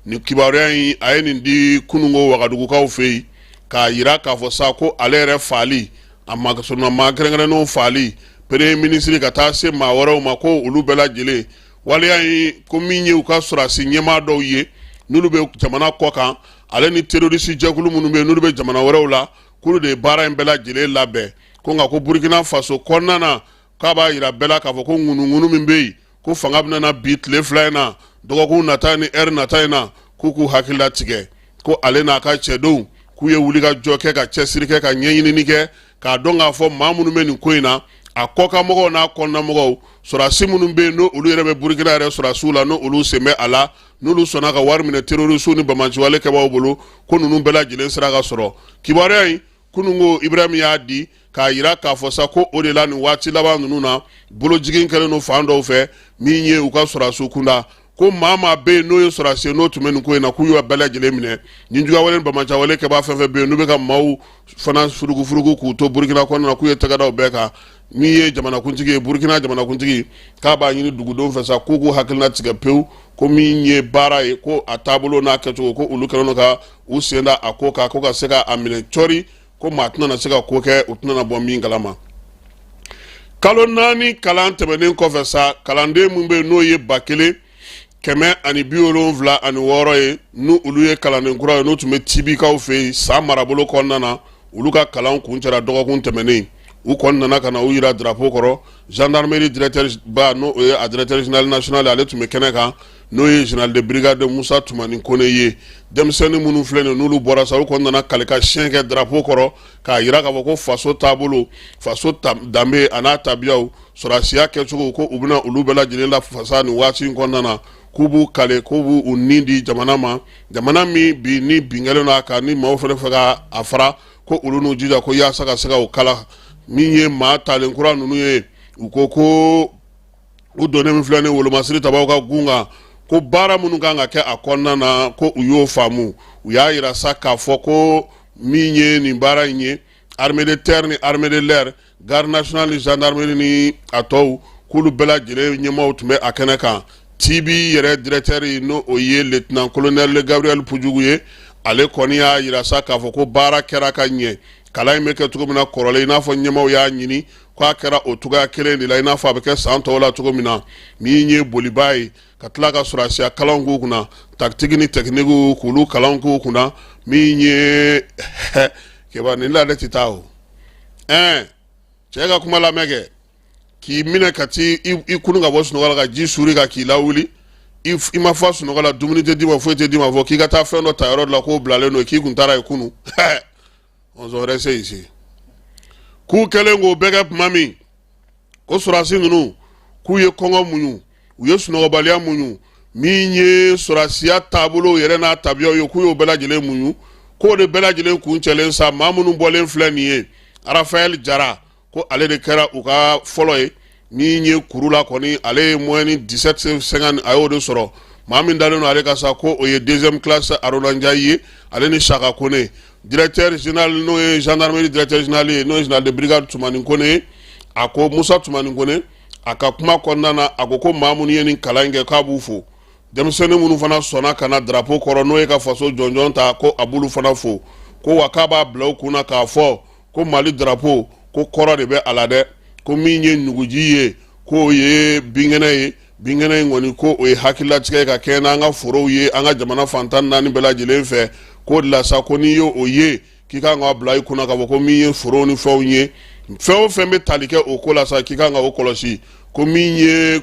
ni kibaruya in a ye nin di kunungo Wagadugukaw fɛ yen k'a yira k'a fɔ sa ko ale yɛrɛ faali a maa kɛrɛnkɛrɛnnenw faali premier ministre ka taa se maa wɛrɛw ma ko olu bɛɛ lajɛlen waliya in ko min ye u ka sɔrɔsi ɲɛmaa dɔw ye n'olu bɛ jamana kɔ kan ale ni terroriste jɛkulu minnu bɛ yen n'olu bɛ jamana wɛrɛw la k'olu de ye baara in bɛɛ lajɛlen labɛn ko nka ko Burkina Faso kɔnɔna na k'a b'a yira bɛɛ la k'a fɔ ko ŋunuŋunu min bɛ yen ko fanga bɛna na bi tile fila in na dɔgɔkun nata ni ɛri nata in na k'u hakili latigɛ ko ale n'a ka cɛdenw k'u ye wulikajɔ kɛ ka cɛsiri kɛ ka ɲɛɲinini kɛ k'a dɔn k'a fɔ maa minnu bɛ nin ko in na a kɔkanmɔgɔw n'a kɔnɔnamɔgɔw sɔrɔdasi minnu bɛ yen n'olu yɛrɛ bɛ Burkina yɛrɛ sɔrɔdasiw la n'olu sen bɛ a la n'olu sɔnna ka wari minɛ terroriste ni banbanciwale kɛbaaw bolo ko ninnu bɛɛ lajɛlen sera ka sɔrɔ. Kibaruya in kunungo Ibrahim y'a di k'a yira k'a fɔ sa ko o de la nin waati laban ninnu na bolojigin kɛlen don fan dɔw fɛ min ye u ka sɔrɔdasiw kunda ko maa bɛ yen n'o ye sɔrɔdasi n'o tun bɛ nin ko in na k'u y'u bɛɛ lajɛlen minɛ ni juguya ni banbanciwale kɛbaa fɛn fɛn bɛ yen n'u bɛ ka maaw fana furugufurugu k'u to Burkina kɔnɔna na k'u ye tɛgɛdaw bɛɛ kan min ye jamanakuntigi ye Burkina jamanakuntigi k'a b'a ɲini dugudenw fɛ sa k'u hakilina tigɛ pewu ko min ye baara ye ko a taabolo n'a kɛcogo ko olu kɛlen don ka u sen da a ko kan ko ka se ka a minɛ cɔri ko maa tɛna na se ka ko kɛ u tɛna na bɔ min kalama. Kalo 4 kalan tɛmɛnen kɔfɛ sa kalanden mun bɛ n'o ye 1776 ye n'u olu ye kalanden kura ye n'u tun bɛ tibikaw fɛ yen san marabolo kɔnɔna na olu ka kalan kun cɛra dɔgɔkun tɛmɛnen u kɔni nana ka na u yira drapeau kɔrɔ gendarmerie directeur ba n'o ye a directeur général national ale tun bɛ kɛnɛ kan n'o ye général de brigade Musa Tumani Kone ye denmisɛnnin minnu filɛ nin n'olu bɔra sa u kɔni nana kali ka siɲɛ kɛ drapeau kɔrɔ k'a yira k'a fɔ ko faso taabolo faso danbe a n'a tabiyaw sɔrɔsiya kɛcogo ko u bɛna olu bɛɛ lajɛlen lafasa nin waati in kɔnɔna na k'u b'u kale k'u b'u nin di jamana ma jamana min bi ni bingɛlen n'a kan ni maaw fana fɛ ka a fara ko olu n'u jija ko yaasa ka se ka o kala min ye maa talen kura ninnu ye u ko ko u donnen min filɛ ni wolomasiri tabaw ka gun kan ko baara minnu kan ka kɛ a kɔnɔna na ko u y'o faamu u y'a yira sa k'a fɔ ko min ye nin baara in ye armée de terre ni armée de l'air garde nationale ni gendarmerie ni a tɔw k'olu bɛɛ lajɛlen ɲɛmaaw tun bɛ a kɛnɛ kan TB yɛrɛ directeur ye n'o o ye lieutenant colonel Gabriel Pujugu ye ale kɔni y'a yira sa k'a fɔ ko baara kɛra ka ɲɛ kalan in bɛ kɛ cogo min na kɔrɔlen i n'a fɔ ɲɛmaaw y'a ɲini k'a kɛra o cogoya kelen de la i n'a fɔ a bɛ kɛ san tɔw la cogo min na min ye bolibaa ye ka tila ka sɔrɔsiya kalanw k'u kunna tactique ni technique k'olu kalanw k'u kunna min ye keba nin la de tɛ taa o cɛ ka kuma lamɛn kɛ k'i minɛ ka ti i kunu ka bɔ sunɔgɔ la ka ji suri ka k'i lawuli i ma fa sunɔgɔ la dumuni tɛ d'i ma foyi tɛ d'i ma fɔ k'i ka taa fɛn dɔ ta yɔrɔ dɔ la k'o bilalen don k'i kun taara ye kunu on aurait essayé ici k'u kɛlen k'o bɛɛ kɛ tuma min ko sɔrɔsi ninnu k'u ye kɔngɔ muɲu u ye sunɔgɔbaliya muɲu min ye sɔrɔsiya taabolo yɛrɛ n'a tabiyaw ye k'u y'o bɛɛ lajɛlen muɲu k'o de bɛɛ lajɛlen kun cɛlen sa maa minnu bɔlen filɛ nin ye Rafael Jara ko ale de kɛra u ka fɔlɔ ye min ye kuru la kɔni ale ye moyenne 17,50 a y'o de sɔrɔ maa min dalen don ale ka sa ko o ye deuxième classe Arona Ndiaye ye ale ni Saka Kone directeur général n'o ye gendarmerie directeur général ye n'o ye général de brigade Tumani Kone a ko Musa Tumani Kone a ka kuma kɔnɔna na a ko maa minnu ye nin kalan in kɛ k'a b'u fo denmisɛnnin minnu fana sɔnna ka na drapeau kɔrɔ n'o ye ka faso jɔnjɔn ta ko a b'olu fana fo ko wa k'a b'a bila u kunna k'a fɔ ko Mali drapeau ko kɔrɔ de bɛ a la dɛ ko min ye ɲuguji ye k'o ye binkɛnɛ ye binkɛnɛ in kɔni ko o ye hakililatigɛ ye ka kɛ n'an ka forow ye an ka jamana fantan naani bɛɛ lajɛlen fɛ k'o de la sa ko n'i y'o ye k'i kan ka bila i kunna k'a fɔ ko min ye forow ni fɛnw ye fɛn o fɛn bɛ tali kɛ o ko la sa k'i kan ka o kɔlɔsi ko min ye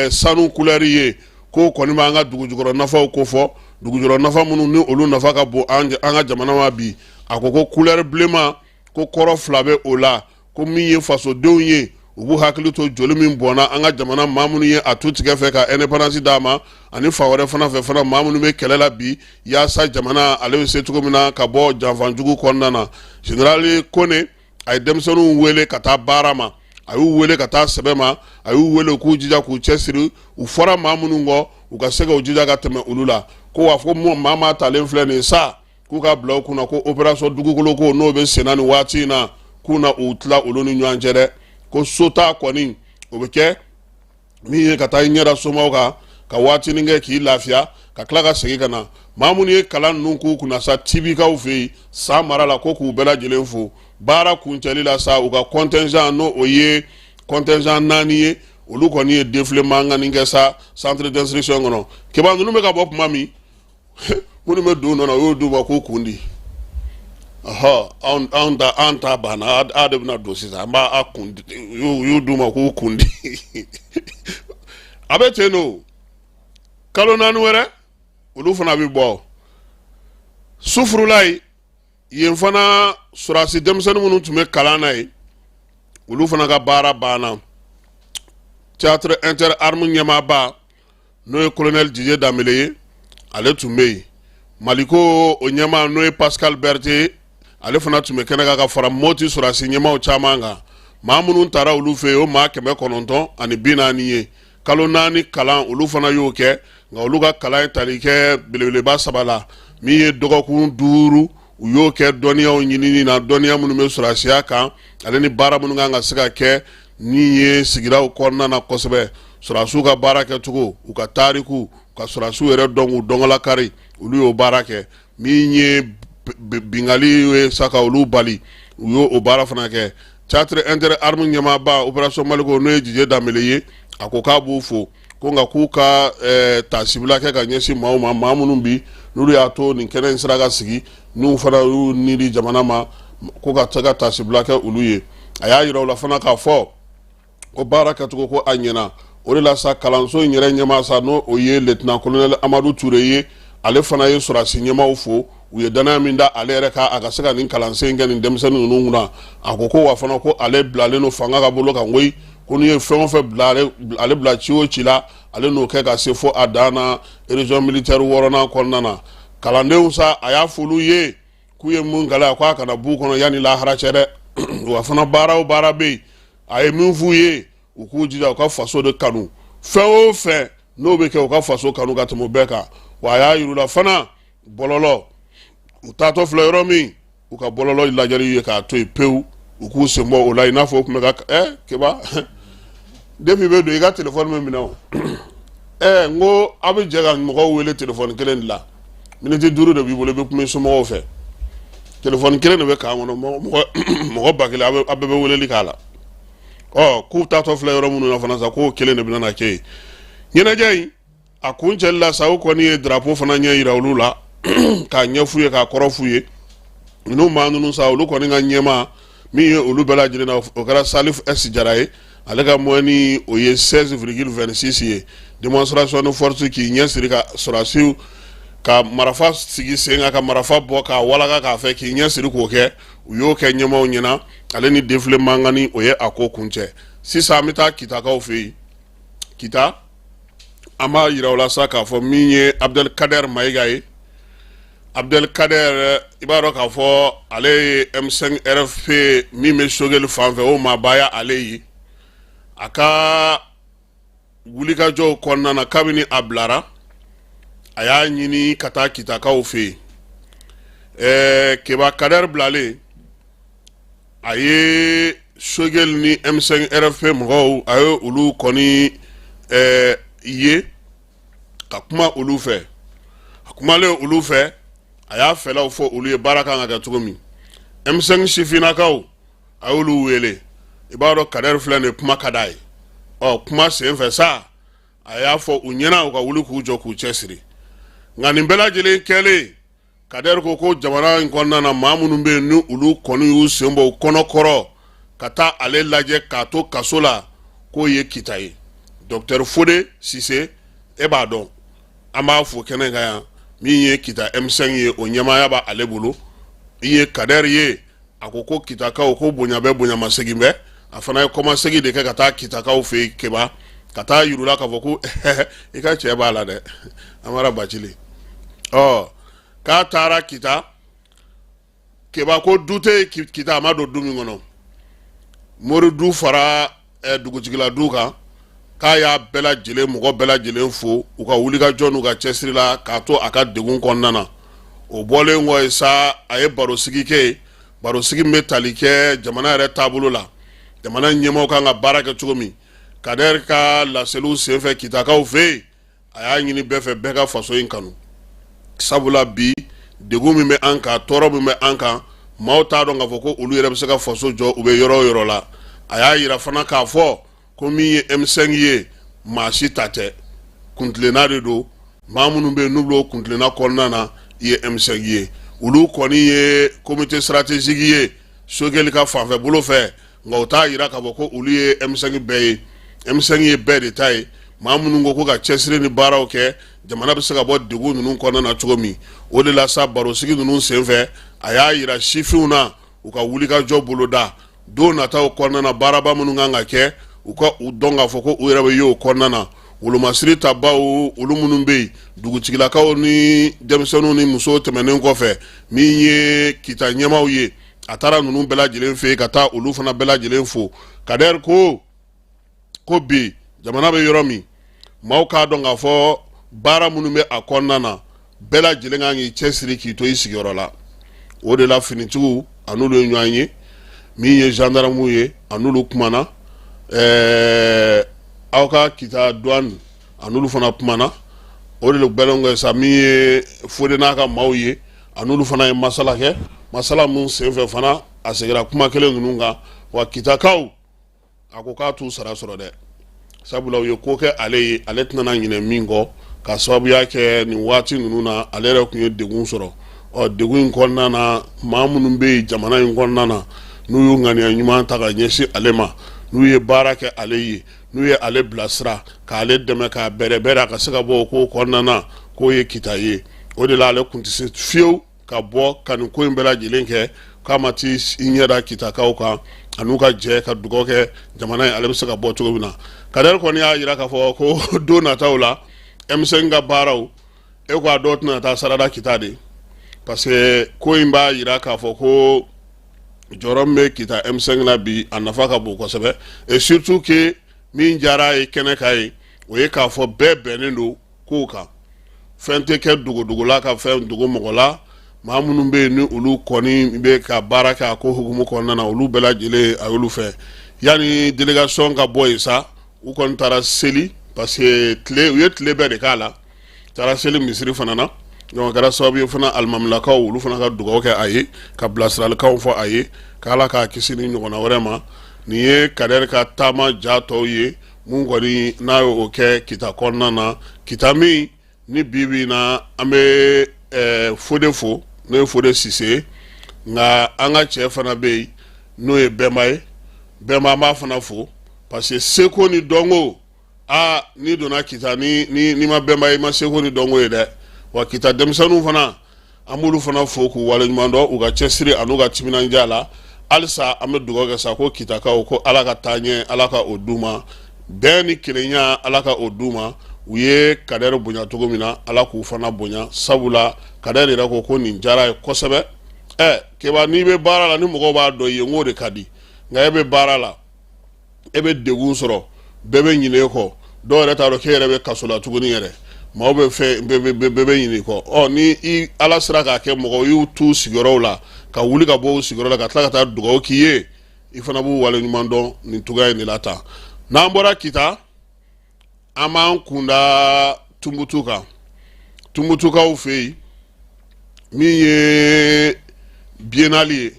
sanu couleur ye k'o kɔni b'an ka dugujukɔrɔ nafaw ko fɔ dugujukɔrɔ nafa minnu ni olu nafa ka bon an ka jamana ma bi a ko couleur bilenman ko kɔrɔ fila bɛ o la ko min ye fasodenw ye u b'u hakili to joli min bɔnna an ka jamana maa minnu ye a tu tigɛ fɛ ka indépendance d'a ma ani fa wɛrɛ fana fɛ fana maa minnu bɛ kɛlɛ la bi yaasa jamana ale bɛ se cogo min na ka bɔ janfanjugu kɔnɔna na général Kone a ye denmisɛnninw wele ka taa baara ma a y'u wele ka taa sɛbɛn ma a y'u wele k'u jija k'u cɛsiri u fɔra maa minnu kɔ u ka se ka u jija ka tɛmɛ olu la ko wa fɔ maa talen filɛ nin ye sa k'u ka bila u kunna ko opération dugukolo ko n'o bɛ senna nin waati in na k'u na u tila olu ni ɲɔgɔn cɛ dɛ ko sota kɔni o bɛ kɛ min ye ka taa i ɲɛda somaw kan ka waatinin kɛ k'i lafiya ka tila ka segin ka na maa minnu ye kalan ninnu k'u kunna sa tibikaw fɛ yen san mara la ko k'u bɛɛ lajɛlen fo baara kuncɛli la sa u ka contingent n'o o ye contingent 4 ye olu kɔni ye défilement ŋani kɛ sa centre d'instruction kɔnɔ keba ninnu bɛ ka bɔ tuma min minnu bɛ don nɔ na o y'o d'u ma k'u kun di an ta banna a de bɛna don sisan an b'a kun di u y'u d'u ma k'u kun di a bɛ ten no kalo 4 wɛrɛ olu fana bɛ bɔ sufurula yen fana sɔrɔsi denmisɛnnin minnu tun bɛ kalan na ye olu fana ka baara banna théâtre inter arme ɲɛmaaba n'o ye colonel Didier Dambele ye ale tun bɛ yen Maliko o ɲɛmaa n'o ye Pascal Berthe ale fana tun bɛ kɛnɛ kan ka fara Moti sɔrɔsi ɲɛmaaw caman kan maa minnu taara olu fɛ yen o maa 940 ye kalo 4 kalan olu fana y'o kɛ nka olu ka kalan tali kɛ belebeleba 3 la min ye dɔgɔkun 5 u y'o kɛ dɔnniyaw ɲinini na dɔnniya minnu bɛ sɔrɔsiya kan ale ni baara minnu kan ka se ka kɛ ni ye sigidaw kɔnɔna na kosɛbɛ sɔrɔsiw ka baara kɛcogo u ka tariku u ka sɔrɔsiw yɛrɛ dɔn k'u dɔngɔla kari olu y'o baara kɛ min ye bingali ye saka olu bali u yo o baara fana kɛ Chatre inter arme ɲɛmaaba opération Maliko n'o ye Jije Dambele ye a ko k'a b'u fo ko nka k'u ka tasibila kɛ ka ɲɛsin maaw ma maa minnu bi n'olu y'a to nin kɛnɛ in sera ka sigi n'u fana y'u ni di jamana ma ko ka se ka tasibila kɛ olu ye a y'a yira u la fana k'a fɔ o baara kɛcogo ko a ɲɛna o de la sa kalanso in yɛrɛ ɲɛmaa sa n'o o ye lieutenant colonel Amadu Ture ye ale fana ye sɔrɔdasi ɲɛmaaw fo u ye danaya min da ale yɛrɛ ka a ka se ka nin kalansen kɛ nin denmisɛnnin ninnu kunna a ko wa fana ko ale bilalen no fanga ka bolo kan koyi ko n'i ye fɛn o fɛn bila ale bila ci o ci la ale n'o kɛ ka se fo a dan na région militaire 6nan kɔnɔna na kalandenw sa a y'a f'olu ye k'u ye mun gala k'a kana b'u kɔnɔ yanni lahara cɛ dɛ wa fana baara o baara bɛ yen a ye min f'u ye u k'u jija u ka faso de kanu fɛn o fɛn n'o bɛ kɛ u ka faso kanu ka tɛmɛ o bɛɛ kan wa a y'a yir'u la fana bɔlɔlɔ u taatɔ filɛ yɔrɔ min u ka bɔlɔlɔ lajɛli ye k'a to yen pewu u k'u sen bɔ o la i n'a fɔ u tun bɛ ka keba depuis bɛ don i ka telefɔni bɛ minɛ o n ko aw bɛ jɛ ka mɔgɔw wele telefɔni kelen de la miniti 5 de b'i bolo i bɛ kuma i somɔgɔw fɛ telefɔni kelen de bɛ k'an kɔnɔ mɔgɔ ba kelen a bɛɛ bɛ weleli k'a la k'u taatɔ filɛ yɔrɔ minnu na fana sa k'o kelen de bɛ na kɛ yen ɲɛnajɛ in a kun cɛli la sa o kɔni ye drapeau fana ɲɛ yira olu la k'a ɲɛ f'u ye k'a kɔrɔ f'u ye ninnu maa ninnu sa olu kɔni ka ɲɛmaa min ye olu bɛɛ lajɛlen na o kɛra Salif S Jara ye ale ka moyenne o ye 16,26 ye démonstration de force k'i ɲɛsiri ka sɔrɔdasiw ka marafa sigi sen kan ka marafa bɔ k'a walaka k'a fɛ k'i ɲɛsiri k'o kɛ u y'o kɛ ɲɛmaaw ɲɛna ale ni défilé mangani o ye a ko kuncɛ sisan an bɛ taa kitakaw fɛ yen kita an b'a yira o la sa k'a fɔ min ye Abdelkader Mayiga ye Abdelkader i b'a dɔn k'a fɔ ale ye M5 RFP min bɛ Sogɛli fan fɛ o maaba ye ale ye a ka wulikajɔw kɔnɔna na kabini a bilara a y'a ɲini ka taa kitakaw fɛ yen Keba Kader bilalen a ye Sogɛli ni M5 RFP mɔgɔw a ye olu kɔni ye ka kuma olu fɛ a kumalen olu fɛ a y'a fɛlaw fɔ olu ye baara kan ka kɛ cogo min M5 sifinnakaw a y'olu wele i b'a dɔn Kader filɛ nin kuma ka d'a ye kuma sen fɛ sa a y'a fɔ u ɲɛna u ka wuli k'u jɔ k'u cɛsiri nka nin bɛɛ lajɛlen kɛlen Kader ko jamana in kɔnɔna na maa minnu bɛ yen ni olu kɔni y'u sen bɔ u kɔnɔkɔrɔ ka taa ale lajɛ k'a to kaso la k'o ye kita ye Dr Fode Sise e b'a dɔn an b'a fɔ kɛnɛ kan yan min ye kita M5 ye o ɲɛmaaya b'a ale bolo i ye Kader ye a ko kitakaw ko bonya bɛ bonya ma segin bɛ a fana ye kɔmasegi de kɛ ka taa kitakaw fɛ yen Keba ka taa yirula k'a fɔ ko i ka cɛ b'a la dɛ Amara Bacili k'a taara kita Keba ko du tɛ kita a ma don du min kɔnɔ mori du fara dugutigila du kan k'a y'a bɛɛ lajɛlen mɔgɔ bɛɛ lajɛlen fo u ka wulikajɔ n'u ka cɛsiri la k'a to a ka degun kɔnɔna na o bɔlen kɔ sa a ye barosigi kɛ barosigi min bɛ tali kɛ jamana yɛrɛ taabolo la jamana ɲɛmaaw kan ka baara kɛ cogo min Kader ka laseliw senfɛ kitakaw fɛ yen a y'a ɲini bɛɛ fɛ bɛɛ ka faso in kanu sabula bi degun min bɛ an kan tɔɔrɔ min bɛ an kan maaw t'a dɔn k'a fɔ ko olu yɛrɛ bɛ se ka faso jɔ u bɛ yɔrɔ o yɔrɔ la a y'a yira fana k'a fɔ ko min ye M5 ye maa si ta tɛ kuntilenna de don maa minnu bɛ yen n'u b'o kuntilenna kɔnɔna na i ye M5 ye olu kɔni ye comité stratégique ye Sogɛli ka fanfɛ bolo fɛ nka o t'a yira k'a fɔ ko olu ye M5 bɛɛ ye M5 ye bɛɛ de ta ye maa minnu ko ka cɛsiri ni baaraw kɛ jamana bɛ se ka bɔ degun ninnu kɔnɔna na cogo min o de la sa barosigi ninnu senfɛ a y'a yira sifinw na u ka wulikajɔ boloda don nataw kɔnɔna na baaraba minnu kan ka kɛ u ka u dɔn k'a fɔ ko u yɛrɛ bɛ ye o kɔnɔna na wolomasiri tabaw olu minnu bɛ yen dugutigilakaw ni denmisɛnninw ni musow tɛmɛnen kɔfɛ min ye kita ɲɛmaaw ye a taara ninnu bɛɛ lajɛlen fɛ yen ka taa olu fana bɛɛ lajɛlen fo Kader ko bi jamana bɛ yɔrɔ min maaw k'a dɔn k'a fɔ baara minnu bɛ a kɔnɔna na bɛɛ lajɛlen kan k'i cɛsiri k'i to i sigiyɔrɔ la o de la finitigiw a n'olu ye ɲɔgɔn ye min ye gendarmew ye a n'olu kumana aw ka kita douane a n'olu fana kumana o de bɛlɛn kɔ sa min ye Fode n'a ka maaw ye anulu fana ye masala kɛ masala mun senfɛ fana a segira kuma kelen ninnu kan wa kitakaw a ko k'a t'u sara sɔrɔ dɛ sabula u ye ko kɛ ale ye ale tɛna ɲinɛ min kɔ ka sababuya kɛ nin waati ninnu na ale yɛrɛ tun ye degun sɔrɔ degun in kɔnɔna na maa minnu bɛ yen jamana in kɔnɔna na n'u y'u ŋaniya ɲuman ta ka ɲɛsin ale ma n'u ye baara kɛ ale ye n'u ye ale bilasira k'ale dɛmɛ k'a bɛrɛbɛrɛ a ka se ka bɔ o ko kɔnɔna na k'o ye kita ye o de la ale tun tɛ se fiyewu ka bɔ ka nin ko in bɛɛ lajɛlen kɛ k'a ma t'i ɲɛda kitakaw kan an'u ka jɛ ka dugawu kɛ jamana in ale bɛ se ka bɔ cogo min na Kader kɔni y'a jira k'a fɔ ko don nataw la M5 ka baaraw e ko a dɔw tɛna taa sarada kita de parce que ko in b'a jira k'a fɔ ko jɔyɔrɔ min bɛ kita M5 la bi a nafa ka bon kosɛbɛ et surtout que min diyara a ye kɛnɛ kan ye o ye k'a fɔ bɛɛ bɛnnen don kow kan fɛn tɛ kɛ dogodogo la ka fɛn dogo mɔgɔ la maa minnu bɛ yen ni olu kɔni bɛ ka baara kɛ a ko hukumu kɔnɔna na olu bɛɛ lajɛlen a y'olu fɛ yanni délégation ka bɔ yen sa u kɔni taara seli parce que u ye tile bɛɛ de k'a la taara seli misiri fana na donc kɛra sababu ye fana alimamilakaw olu fana ka dugawu kɛ a ye ka bilasiralikanw fɔ a ye k'ala k'a kisi ni ɲɔgɔnna wɛrɛ ma nin ye Kader ka taama ja tɔw ye mun kɔni n'a y'o kɛ kita kɔnɔna na kita min ni bi na an bɛ Fode fo n'o ye Fode Sise nka an ka cɛ fana bɛ yen n'o ye Bɛnba ye Bɛnba an b'a fana fo parce que seko ni dɔnko ni donna kita ni ma Bɛnba ye i ma seko ni dɔnko ye dɛ wa kita denmisɛnninw fana an b'olu fana fo k'u waleɲuman dɔn u ka cɛsiri an'u ka timinandiya la halisa an bɛ dugawu kɛ sa ko kitakaw ko ala ka taa ɲɛ ala ka o d'u ma bɛɛ ni kelenya ala ka o d'u ma u ye Kader bonya cogo min na ala k'u fana bonya sabula Kader yɛrɛ ko nin diyara ye kosɛbɛ keba n'i bɛ baara la ni mɔgɔw b'a dɔn i ye n k'o de ka di nka e bɛ baara la e bɛ degun sɔrɔ bɛɛ bɛ ɲinɛ e kɔ dɔw yɛrɛ t'a dɔn k'e yɛrɛ bɛ kaso la tuguni yɛrɛ maaw bɛ fɛn bɛɛ bɛ ɲinɛ i kɔ ni ala sera k'a kɛ mɔgɔw y'u t'u sigiyɔrɔw la ka wuli ka bɔ u sigiyɔrɔ la ka tila ka taa dugawu k'i ye i fana b'u waleɲuman dɔn nin cogoya in de la tan n'an bɔra kita an b'an kunda Tunbutu kan Tunbutukaw fɛ yen min ye biennale ye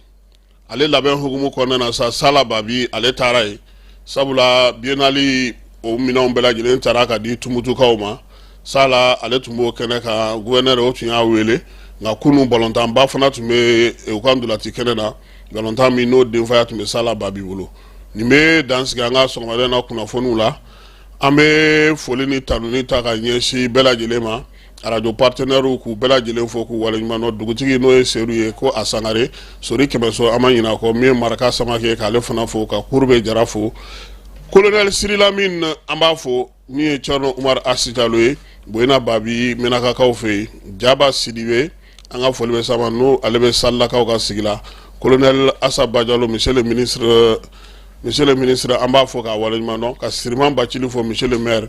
ale labɛn hukumu kɔnɔna na sa Sala Babi ale taara yen sabula biennale o minɛnw bɛɛ lajɛlen taara ka di Tunbutukaw ma Sala ale tun b'o kɛnɛ kan gouverneur o tun y'a wele nka kunu balontanba fana tun bɛ u ka ndolati kɛnɛ na balontan min n'o denfaya tun bɛ Sala Babi bolo nin bɛ dansigi an ka sɔgɔmada na kunnafoniw la an bɛ foli ni tanuni ta ka ɲɛsin bɛɛ lajɛlen ma radio partenaires k'u bɛɛ lajɛlen fo k'u waleɲuman dɔn dugutigi n'o ye Seru ye ko a Sangare Sori Kɛmɛso an ma ɲinɛ kɔ min ye Maraka Samake ye k'ale fana fo ka Kurube Jara fo colonel Sirila min an b'a fo min ye Thierno Umar Asitalo ye Boyina Babi Menakakaw fɛ yen Jaba Sidibe an ka foli bɛ s'a ma n'o ale bɛ Salilakaw ka sigi la colonel Assa Badialo monsieur le ministre an b'a fo k'a waleɲuman dɔn ka Siriman Bacili fo monsieur le maire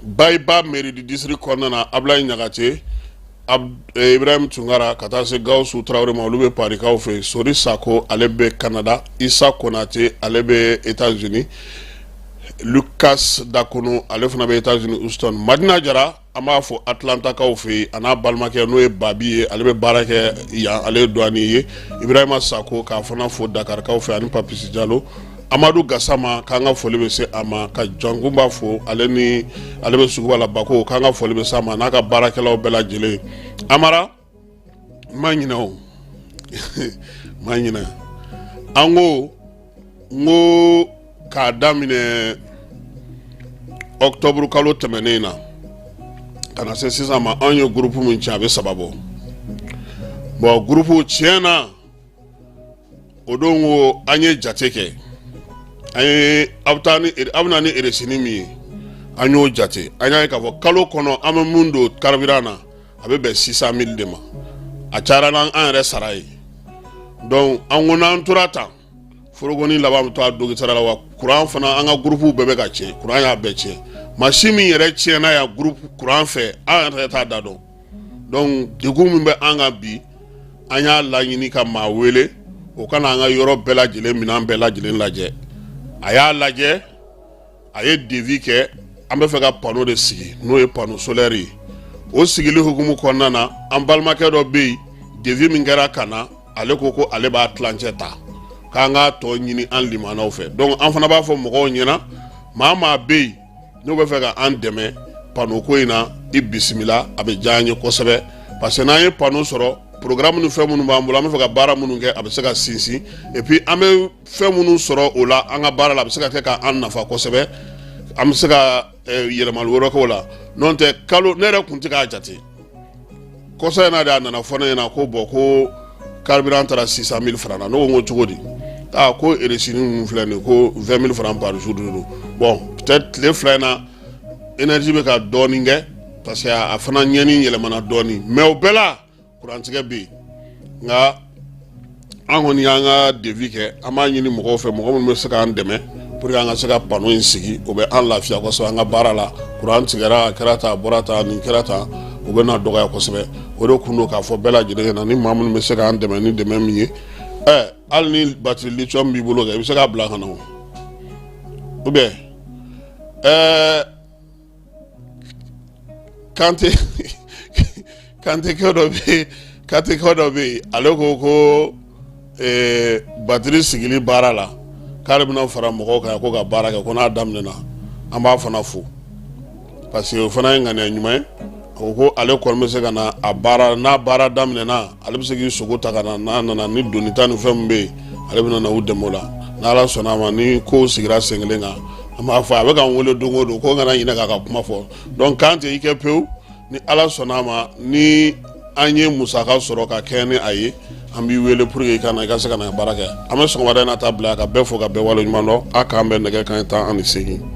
Bayiba mairie du district kɔnɔna na Ablaye Ɲagate Ibrahim Tungara ka taa se Gawusu Tarawele ma olu bɛ Parikaw fɛ yen Sori Sako ale bɛ Canada Isa Konate ale bɛ États-Unis Lucas Dakono ale fana bɛ États-Unis Houston Madina Jara an b'a fɔ Atlantakaw fɛ yen a n'a balimakɛ n'o ye Babi ye ale bɛ baara kɛ yan ale ye douanier ye Ibrahima Sako k'a fana fɔ Dakarikaw fɛ ani Papisi Jalo Amadu Gassama k'an ka foli bɛ se a ma ka Jɔnkunba fo ale bɛ Suguba la Bako k'an ka foli bɛ se a ma n'a ka baarakɛlaw bɛɛ lajɛlen Amara ma ɲinɛ o ma ɲinɛ an ko k'a daminɛ octobre kalo tɛmɛnen na ka na se sisan ma an ye groupe min ci a bɛ 3 bɔ bon groupe tiɲɛna o don ko an ye jate kɛ aw bɛ na ni eresini min ye an y'o jate an y'a ye k'a fɔ kalo kɔnɔ an bɛ mun don carburant na a bɛ bɛn 600 000 de ma a cayara n'an yɛrɛ sara ye donc an ko n'an tora tan forogoni laban bɛ to a dogi sara la wa courant fana an ka groupe bɛɛ bɛ ka tiɲɛ courant y'a bɛɛ tiɲɛ machine min yɛrɛ tiɲɛna ya groupe courant fɛ an yɛrɛ t'a da dɔn donc degun min bɛ an kan bi an y'a laɲini ka maa wele o kana an ka yɔrɔ bɛɛ lajɛlen minɛn bɛɛ lajɛlen lajɛ a y'a lajɛ a ye devis kɛ an bɛ fɛ ka panneau de sigi n'o ye panneau solaire ye o sigili hukumu kɔnɔna na an balimakɛ dɔ bɛ yen devi min kɛra kana ale ko ale b'a tilancɛ ta k'an ka tɔ ɲini an limanaw fɛ donc an fana b'a fɔ mɔgɔw ɲɛna maa bɛ yen n'u bɛ fɛ ka an dɛmɛ pano ko in na i bisimila a bɛ diya an ye kosɛbɛ parce que n'an ye pano sɔrɔ programme ni fɛn minnu b'an bolo an bɛ fɛ ka baara minnu kɛ a bɛ se ka sinsin et puis an bɛ fɛn minnu sɔrɔ o la an ka baara la a bɛ se ka kɛ k'an nafa kosɛbɛ an bɛ se ka yɛlɛmali wɛrɛ k'o la n'o tɛ kalo ne yɛrɛ kun tɛ k'a jate kɔsa in na de a nana fɔ ne ɲɛna ko bɔn ko carburant taara 600 000 francs na ne ko n ko cogo di ko eresini ninnu filɛ nin ko 20 000 francs par jour de don bon peut-être tile fila in na énergie bɛ ka dɔɔnin kɛ parce que a fana ɲɛni yɛlɛmana dɔɔnin mais o bɛɛ la kurantigɛ bɛ yen nka an kɔni y'an ka devis kɛ an b'a ɲini mɔgɔw fɛ mɔgɔ minnu bɛ se k'an dɛmɛ pour que an ka se ka pano in sigi o bɛ an lafiya kosɛbɛ an ka baara la kuran tigɛra a kɛra tan a bɔra tan nin kɛra tan o bɛ na dɔgɔya kosɛbɛ o de kun don k'a fɔ bɛɛ lajɛlen ɲɛna ni maa minnu bɛ se k'an dɛmɛ ni dɛmɛ min ye hali ni batterie lithium b'i bolo kɛ i bɛ se k'a bila ka na o ou bien Kante kɛ dɔ bɛ yen ale ko batterie sigili baara la k'ale bɛna fara mɔgɔw kan ko ka baara kɛ ko n'a daminɛna an b'a fana fo parce que o fana ye ŋaniya ɲuman ye ko ale kɔni bɛ se ka na a baara n'a baara daminɛna ale bɛ se k'i sogo ta ka na n'a nana ni doni ta ni fɛn min bɛ yen ale bɛ na u dɛmɛ o la n'Ala sɔnna a ma ni ko sigira sen kelen kan an b'a fɔ a bɛ k'an wele don o don ko n kana ɲinɛ k'a ka kuma fɔ donc kan tɛ i kɛ pewu ni Ala sɔnna a ma ni an ye musaka sɔrɔ ka kɛ ni a ye an b'i wele pour que i ka se ka na baara kɛ an bɛ sɔgɔmada in na ta bila ka bɛɛ fo ka bɛɛ waleɲuman dɔn a k'an bɛɛ nɛgɛ kanɲɛ 18